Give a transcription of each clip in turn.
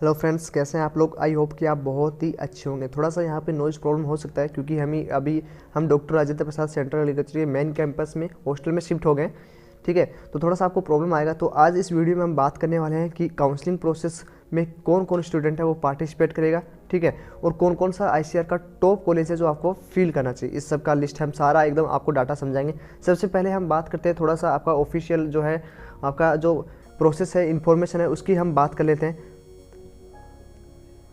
Hello friends, कैसे हैं आप लोग। आई होप कि आप बहुत ही अच्छे होंगे। थोड़ा सा यहाँ पे नॉइज़ प्रॉब्लम हो सकता है क्योंकि हम doctor Rajendra Prasad central agriculture के मेन कैंपस में हॉस्टल में शिफ्ट हो गए। ठीक है, तो थोड़ा सा आपको प्रॉब्लम आएगा। तो आज इस वीडियो में हम बात करने वाले हैं कि काउंसलिंग प्रोसेस में कौन कौन स्टूडेंट है वो पार्टिसिपेट करेगा, ठीक है, और कौन कौन सा आईसीआर का टॉप कॉलेज है जो आपको फील करना चाहिए। इस सब का लिस्ट हम सारा एकदम आपको डाटा समझाएंगे। सबसे पहले हम बात करते हैं थोड़ा सा आपका ऑफिशियल जो है, आपका जो प्रोसेस है, इन्फॉर्मेशन है, उसकी हम बात कर लेते हैं।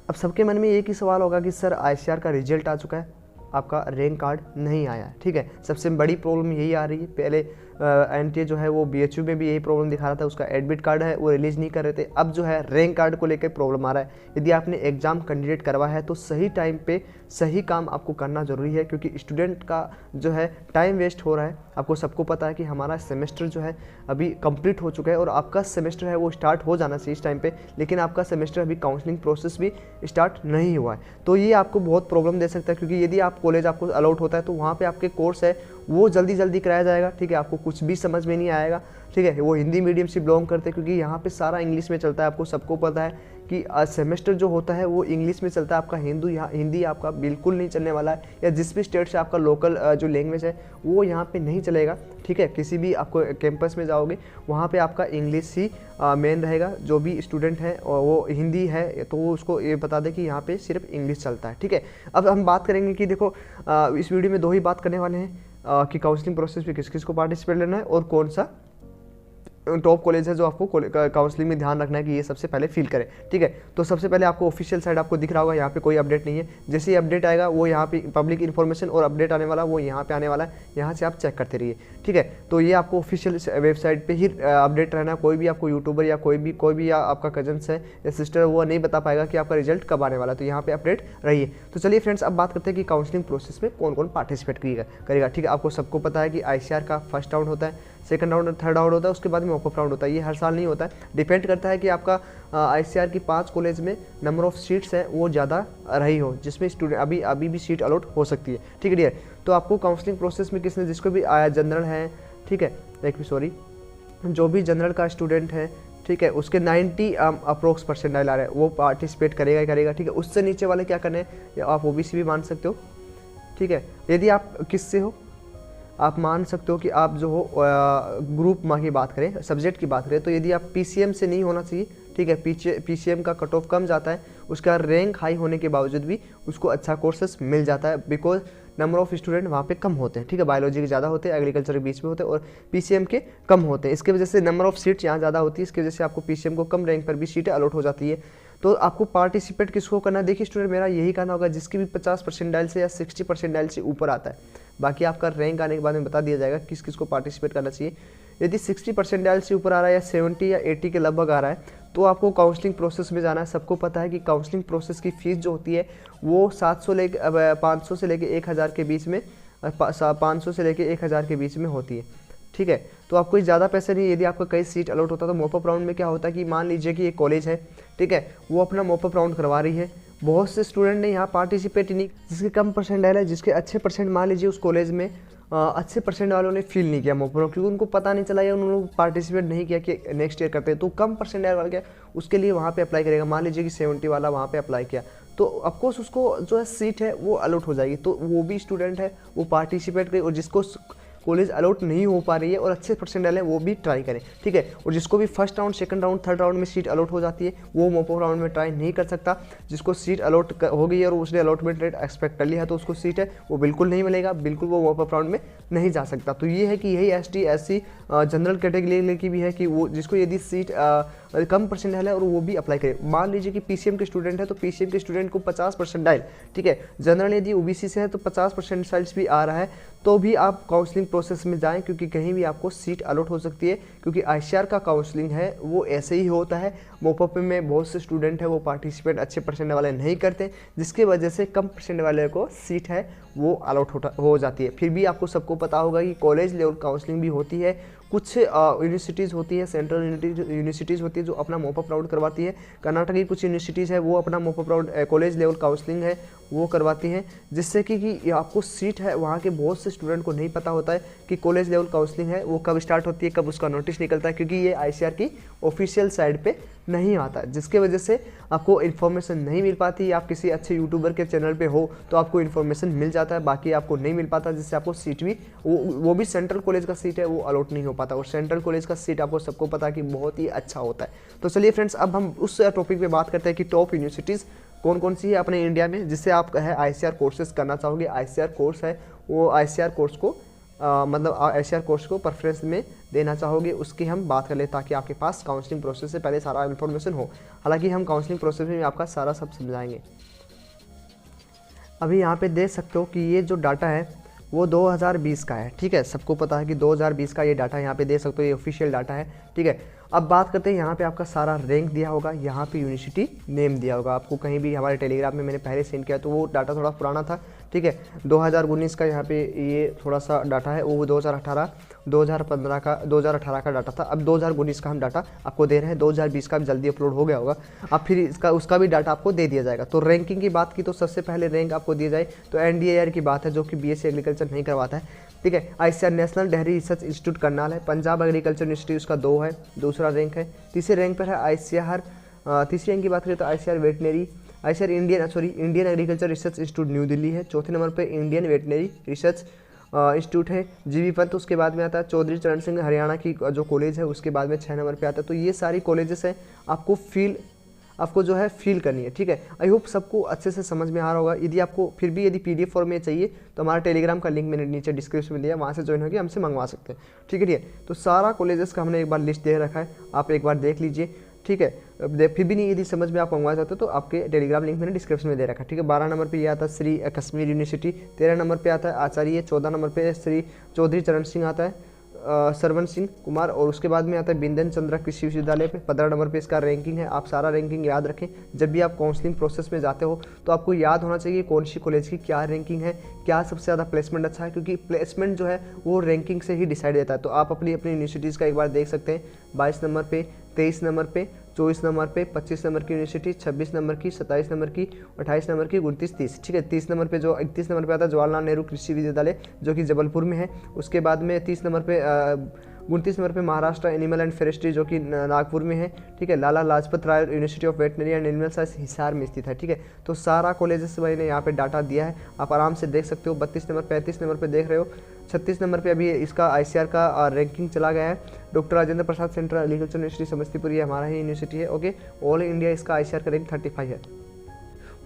अब सबके मन में एक ही सवाल होगा कि सर आईसीआर का रिजल्ट आ चुका है, आपका रैंक कार्ड नहीं आया। ठीक है, सबसे बड़ी प्रॉब्लम यही आ रही है। पहले एनटीए जो है वो बीएचयू में भी यही प्रॉब्लम दिखा रहा था, उसका एडमिट कार्ड है वो रिलीज़ नहीं कर रहे थे। अब जो है रैंक कार्ड को लेकर प्रॉब्लम आ रहा है। यदि आपने एग्ज़ाम कैंडिडेट करवा है तो सही टाइम पे सही काम आपको करना ज़रूरी है, क्योंकि स्टूडेंट का जो है टाइम वेस्ट हो रहा है। आपको सबको पता है कि हमारा सेमेस्टर जो है अभी कंप्लीट हो चुका है और आपका सेमेस्टर है वो स्टार्ट हो जाना चाहिए इस टाइम पे, लेकिन आपका सेमेस्टर अभी काउंसलिंग प्रोसेस भी स्टार्ट नहीं हुआ है। तो ये आपको बहुत प्रॉब्लम दे सकता है, क्योंकि यदि आप कॉलेज आपको अलॉट होता है तो वहाँ पे आपके कोर्स है वो जल्दी कराया जाएगा। ठीक है, आपको कुछ भी समझ में नहीं आएगा। ठीक है, वो हिंदी मीडियम से बिलोंग करते हैं, क्योंकि यहाँ पे सारा इंग्लिश में चलता है। आपको सबको पता है कि सेमेस्टर जो होता है वो इंग्लिश में चलता है। आपका हिंदी आपका बिल्कुल नहीं चलने वाला है, या जिस भी स्टेट से आपका लोकल जो लैंग्वेज है वो यहाँ पे नहीं चलेगा। ठीक है, किसी भी आपको कैंपस में जाओगे वहाँ पे आपका इंग्लिश ही मेन रहेगा। जो भी स्टूडेंट है और वो हिंदी है तो वो उसको ये बता दें कि यहाँ पे सिर्फ इंग्लिश चलता है। ठीक है, अब हम बात करेंगे कि देखो इस वीडियो में दो ही बात करने वाले हैं कि काउंसलिंग प्रोसेस में किस किस को पार्टिसिपेट लेना है और कौन सा टॉप कॉलेज है जो आपको काउंसलिंग में ध्यान रखना है कि ये सबसे पहले फील करें। ठीक है, तो सबसे पहले आपको ऑफिशियल साइड आपको दिख रहा होगा, यहाँ पे कोई अपडेट नहीं है। जैसे ही अपडेट आएगा वो यहाँ पे पब्लिक इन्फॉर्मेशन और अपडेट आने वाला वो यहाँ पे आने वाला है, यहाँ से आप चेक करते रहिए। ठीक है, तो ये आपको ऑफिशियल वेबसाइट पे ही अपडेट रहना है। कोई भी आपको यूट्यूबर या कोई भी या आपका कजन्स है या सिस्टर है वो नहीं बता पाएगा कि आपका रिजल्ट कब आने वाला है। तो यहाँ पे अपडेट रहिए। तो चलिए फ्रेंड्स, अब बात करते हैं कि काउंसलिंग प्रोसेस में कौन कौन पार्टिसिपेट करेगा। ठीक है, आपको सबको पता है कि आईसीआर का फर्स्ट राउंड होता है, सेकंड राउंड, थर्ड राउंड होता है, उसके बाद में मॉकअप राउंड होता है। ये हर साल नहीं होता है, डिपेंड करता है कि आपका आईसीआर की 5 कॉलेज में नंबर ऑफ सीट्स हैं वो ज़्यादा रही हो, जिसमें स्टूडेंट अभी भी सीट अलॉट हो सकती है। ठीक है डियर, तो आपको काउंसलिंग प्रोसेस में जिसको भी आया जनरल है, ठीक है, जो भी जनरल का स्टूडेंट है, ठीक है, उसके 90 अप्रोक्स परसेंटाइल आ रहे हैं वो पार्टिसिपेट करेगा। ठीक है, उससे नीचे वाले क्या करने हैं, आप ओबीसी भी मान सकते हो। ठीक है, यदि आप किससे हो आप मान सकते हो कि आप जो हो ग्रुप माँ की बात करें, सब्जेक्ट की बात करें, तो यदि आप पीसीएम से नहीं होना चाहिए। ठीक है, पीसीएम का कट ऑफ कम जाता है, उसका रैंक हाई होने के बावजूद भी उसको अच्छा कोर्सेस मिल जाता है, बिकॉज नंबर ऑफ स्टूडेंट वहाँ पे कम होते हैं। ठीक है, बायोलॉजी के ज़्यादा होते हैं, एग्रीकल्चर के बीच में होते हैं और पीसीएम के कम होते हैं। इसकी वजह से नंबर ऑफ सीट्स यहाँ ज़्यादा होती है, इसकी वजह से आपको पीसीएम को कम रैंक पर भी सीटें अलॉट हो जाती है। तो आपको पार्टिसिपेट किसको करना है, देखिए स्टूडेंट, मेरा यही कहना होगा जिसकी भी 50 परसेंटाइल से या 60 परसेंटाइल से ऊपर आता है। बाकी आपका रैंक आने के बाद में बता दिया जाएगा किस किस को पार्टिसिपेट करना चाहिए। यदि 60 परसेंटाइल से ऊपर आ रहा है या 70 या 80 के लगभग आ रहा है तो आपको काउंसलिंग प्रोसेस में जाना है। सबको पता है कि काउंसलिंग प्रोसेस की फ़ीस जो होती है वो 500 से लेके 1000 के बीच में, 500 से लेके 1000 के बीच में होती है। ठीक है, तो आपको ज़्यादा पैसे नहीं। यदि आपका कई सीट अलॉट होता है तो मॉपअप राउंड में क्या होता है कि मान लीजिए कि एक कॉलेज है, ठीक है, वो अपना मॉपअप राउंड करवा रही है, बहुत से स्टूडेंट ने यहाँ पार्टिसिपेट नहीं, जिसके कम परसेंटाइल है, जिसके अच्छे परसेंट, मान लीजिए उस कॉलेज में अच्छे परसेंट वालों ने फील नहीं किया मॉपअप राउंड, क्योंकि उनको पता नहीं चला या उन्होंने पार्टिसिपेट नहीं किया कि नेक्स्ट ईयर करते हैं। तो कम परसेंटाइल वाला क्या उसके लिए वहाँ पे अप्लाई करेगा। मान लीजिए कि 70 वाला वहाँ पे अप्लाई किया तो ऑफकोर्स उसको जो है सीट है वो अलॉट हो जाएगी। तो वो भी स्टूडेंट है वो पार्टिसिपेट करे, और जिसको कॉलेज अलॉट नहीं हो पा रही है और अच्छे परसेंटाइल है वो भी ट्राई करें। ठीक है, और जिसको भी first round, second round, third round में सीट अलॉट हो जाती है वो मॉपअप राउंड में ट्राई नहीं कर सकता। जिसको सीट अलॉट हो गई है और उसने अलॉटमेंट रेट एक्सपेक्ट कर लिया है तो उसको सीट है वो बिल्कुल नहीं मिलेगा, बिल्कुल वो मॉपअप राउंड में नहीं जा सकता। तो ये है कि यही एसटी एससी जनरल कैटेगरी की भी है कि वो जिसको यदि सीट कम परसेंटाइल है और वो भी अप्लाई करे। मान लीजिए कि पीसीएम के स्टूडेंट है तो पीसीएम के स्टूडेंट को 50 परसेंटाइल, ठीक है, जनरल यदि ओबीसी से है तो 50 परसेंटाइल्स भी आ रहा है तो भी आप काउंसलिंग प्रोसेस में जाएं, क्योंकि कहीं भी आपको सीट अलॉट हो सकती है। क्योंकि आईसीआर का काउंसलिंग है वो ऐसे ही होता है, मॉपअप में बहुत से स्टूडेंट है वो पार्टिसिपेट अच्छे परसेंट वाले नहीं करते, जिसकी वजह से कम परसेंट वाले को सीट है वो अलॉट हो जाती है। फिर भी आपको सबको पता होगा कि कॉलेज लेवल काउंसलिंग भी होती है, कुछ यूनिवर्सिटीज़ होती है, सेंट्रल यूनिवर्सिटीज़ होती है जो अपना मॉपअप राउंड करवाती है। कर्नाटक की कुछ यूनिवर्सिटीज़ है वो अपना mop up round college level counselling है वो करवाती हैं, जिससे कि आपको सीट है वहाँ के बहुत से स्टूडेंट को नहीं पता होता है कि कॉलेज लेवल काउंसलिंग है वो कब स्टार्ट होती है, कब उसका नोटिस निकलता है, क्योंकि ये आईसीआर की ऑफिशियल साइट पे नहीं आता, जिसके वजह से आपको इन्फॉर्मेशन नहीं मिल पाती। आप किसी अच्छे यूट्यूबर के चैनल पे हो तो आपको इन्फॉर्मेशन मिल जाता है, बाकी आपको नहीं मिल पाता, जिससे आपको सीट भी वो भी सेंट्रल कॉलेज का सीट है वो अलॉट नहीं हो पाता। और सेंट्रल कॉलेज का सीट आपको सबको पता है कि बहुत ही अच्छा होता है। तो चलिए फ्रेंड्स, अब हम उस टॉपिक पे बात करते हैं कि टॉप यूनिवर्सिटीज़ कौन कौन सी है अपने इंडिया में, जिससे आप है ICAR कोर्सेज करना चाहोगे। ICAR कोर्स है वो ICAR कोर्स को मतलब ICAR कोर्स को प्रेफरेंस में देना चाहोगे, उसकी हम बात कर ले, ताकि आपके पास काउंसलिंग प्रोसेस से पहले सारा इन्फॉर्मेशन हो। हालांकि हम काउंसलिंग प्रोसेस में आपका सारा सब समझाएंगे। अभी यहाँ पे देख सकते हो कि ये जो डाटा है वो 2020 का है, ठीक है। सबको पता है कि 2020 का ये डाटा यहाँ पे देख सकते हो, ये ऑफिशियल डाटा है, ठीक है। अब बात करते हैं, यहाँ पे आपका सारा रैंक दिया होगा, यहाँ पे यूनिवर्सिटी नेम दिया होगा आपको कहीं भी। हमारे टेलीग्राम में मैंने पहले सेंड किया तो वो डाटा थोड़ा पुराना था, ठीक है। 2019 का यहाँ पे ये थोड़ा सा डाटा है, वो 2018 का डाटा था। अब 2019 का हम डाटा आपको दे रहे हैं, 2020 का भी जल्दी अपलोड हो गया होगा। अब फिर उसका भी डाटा आपको दे दिया जाएगा। तो रैंकिंग की बात की तो सबसे पहले रैंक आपको दिया जाए तो NDAR की बात है, जो कि BSc एग्रीकल्चर नहीं करवाता है, ठीक है। ICAR national dairy research institute Karnal है। पंजाब एग्रीकल्चर यूनिवर्सिटी उसका 2 है, दूसरा रैंक है। तीसरे रैंक पर है ICAR, तीसरी रैंक की बात करें तो ICAR veterinary, ICAR Indian agriculture research institute new Delhi है। चौथे नंबर पे इंडियन वेटनरी रिसर्च इंस्टीट्यूट है GV पंत। उसके बाद में आता है चौधरी चरण सिंह हरियाणा की जो कॉलेज है, उसके बाद में 6 नंबर पे आता है। तो ये सारी कॉलेजेस हैं, आपको जो है फील करनी है, ठीक है। आई होप सबको अच्छे से समझ में आ रहा होगा। यदि आपको फिर भी यदि PDF फॉर्म में चाहिए तो हमारा टेलीग्राम का लिंक मैंने नीचे डिस्क्रिप्शन में दिया, वहाँ से ज्वाइन होकर हमसे मंगवा सकते हैं, ठीक है। तो सारा कॉलेजेस का हमने एक बार लिस्ट दे रखा है, आप एक बार देख लीजिए, ठीक है। फिर भी नहीं यदि समझ में आप मंगवा चाहते हो तो आपके टेलीग्राम लिंक मैंने डिस्क्रिप्शन में दे रखा है, ठीक है। 12 नंबर पे ये आता है श्री कश्मीर यूनिवर्सिटी, 13 नंबर पे आता है आचार्य, 14 नंबर पे श्री चौधरी चरण सिंह आता है, सरवन सिंह कुमार, और उसके बाद में आता है बिंदन चंद्रा कृषि विश्वविद्यालय पे 15 नंबर पे इसका रैंकिंग है। आप सारा रैंकिंग याद रखें, जब भी आप काउंसलिंग प्रोसेस में जाते हो तो आपको याद होना चाहिए कौन सी कॉलेज की क्या रैंकिंग है, क्या सबसे ज़्यादा प्लेसमेंट अच्छा है, क्योंकि प्लेसमेंट जो है वो रैंकिंग से ही डिसाइड देता है। तो आप अपनी यूनिवर्सिटीज़ का एक बार देख सकते हैं, 22 नंबर पे, 23 नंबर पे, 24 नंबर पे, 25 नंबर की यूनिवर्सिटी, 26 नंबर की, 27 नंबर की, 28 नंबर की, 29, 30, ठीक है। 30 नंबर पे 31 नंबर पे आता है जवाहरलाल नेहरू कृषि विश्वविद्यालय, जो कि जबलपुर में है। उसके बाद में 30 नंबर पे 29 नंबर पे महाराष्ट्र एनिमल एंड फॉरेस्ट्री, जो कि नागपुर में है, ठीक है। Lala Lajpat Rai university of veterinary and animal science Hisar में स्थित है, ठीक है। तो सारा कॉलेजेस मैंने यहाँ पे डाटा दिया है, आप आराम से देख सकते हो। 32 नंबर 35 नंबर पे देख रहे हो। 36 नंबर पे अभी इसका ICAR का रैंकिंग चला गया है। Doctor Rajendra Prasad central agriculture university Samastipur, ये हमारा ही यूनिवर्सिटी है, ओके। ऑल इंडिया इसका ICAR का रैंक 35 है।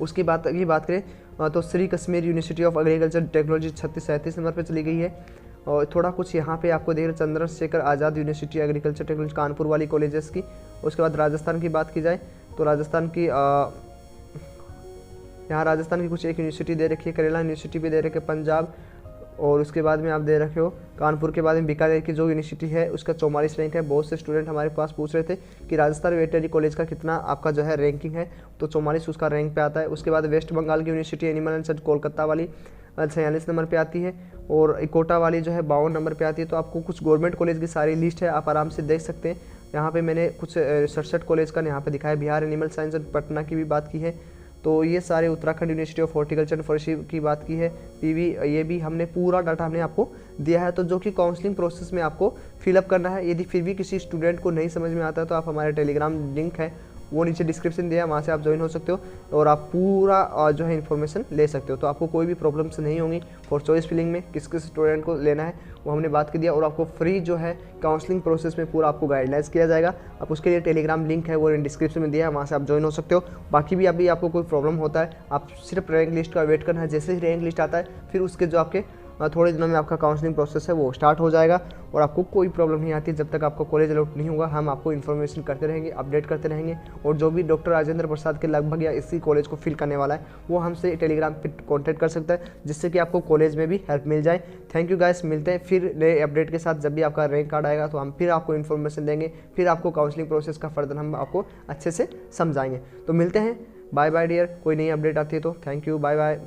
उसकी बात करें तो Shri Kashmir university of agriculture technology 37 number पे चली गई है। और थोड़ा कुछ यहाँ पे आपको देख रहे Chandrashekhar Azad university agriculture technology Kanpur वाली कॉलेजेस की। उसके बाद राजस्थान की बात की जाए तो राजस्थान की यहाँ राजस्थान की कुछ एक यूनिवर्सिटी दे रखी है, करेला यूनिवर्सिटी भी दे रखी है, पंजाब, और उसके बाद में आप दे रखे हो कानपुर के बाद में बीकानेर की जो यूनिवर्सिटी है उसका 44 रैंक है। बहुत से स्टूडेंट हमारे पास पूछ रहे थे कि राजस्थान वेटनरी कॉलेज का कितना आपका जो है रैंकिंग है, तो 44 उसका रैंक पे आता है। उसके बाद वेस्ट बंगाल की university animal and search Kolkata वाली 46 नंबर पे आती है, और इकोटा वाली जो है 52 नंबर पे आती है। तो आपको कुछ गवर्नमेंट कॉलेज की सारी लिस्ट है, आप आराम से देख सकते हैं। यहाँ पे मैंने कुछ 67 कॉलेज का यहाँ पे दिखाया। Bihar animal science and Patna की भी बात की है, तो ये सारे Uttarakhand university of horticulture and forestry की बात की है, PV, ये भी हमने पूरा डाटा हमने आपको दिया है। तो जो कि काउंसलिंग प्रोसेस में आपको फिलअप करना है। यदि फिर भी किसी स्टूडेंट को नहीं समझ में आता है तो आप हमारे टेलीग्राम लिंक है वो नीचे डिस्क्रिप्शन दिया है, वहाँ से आप ज्वाइन हो सकते हो और आप पूरा जो है इन्फॉर्मेशन ले सकते हो। तो आपको कोई भी प्रॉब्लम्स नहीं होंगी फॉर चॉइस फिलिंग में, किस किस स्टूडेंट को लेना है वो हमने बात कर दिया, और आपको फ्री जो है काउंसलिंग प्रोसेस में पूरा आपको गाइडलाइंस किया जाएगा। आप उसके लिए टेलीग्राम लिंक है वो डिस्क्रिप्शन में दिया है, वहाँ से आप ज्वाइन हो सकते हो। बाकी भी अभी आपको कोई प्रॉब्लम होता है, आप सिर्फ रैंक लिस्ट का वेट करना है। जैसे ही रैंक लिस्ट आता है फिर उसके जो आपके थोड़े दिनों में आपका काउंसलिंग प्रोसेस है वो स्टार्ट हो जाएगा, और आपको कोई प्रॉब्लम नहीं आती जब तक आपका कॉलेज अलॉट नहीं होगा। हम आपको इन्फॉर्मेशन करते रहेंगे, अपडेट करते रहेंगे, और जो भी डॉक्टर राजेंद्र प्रसाद के लगभग या इसी कॉलेज को फिल करने वाला है वो हमसे टेलीग्राम पे कॉन्टैक्ट कर सकता है, जिससे कि आपको कॉलेज में भी हेल्प मिल जाए। थैंक यू गाइस, मिलते हैं फिर नए अपडेट के साथ। जब भी आपका रैंक कार्ड आएगा तो हम फिर आपको इन्फॉर्मेशन देंगे, फिर आपको काउंसलिंग प्रोसेस का फर्दर हम आपको अच्छे से समझाएंगे। तो मिलते हैं, बाय बाय डियर। कोई नई अपडेट आती है तो थैंक यू, बाय बाय।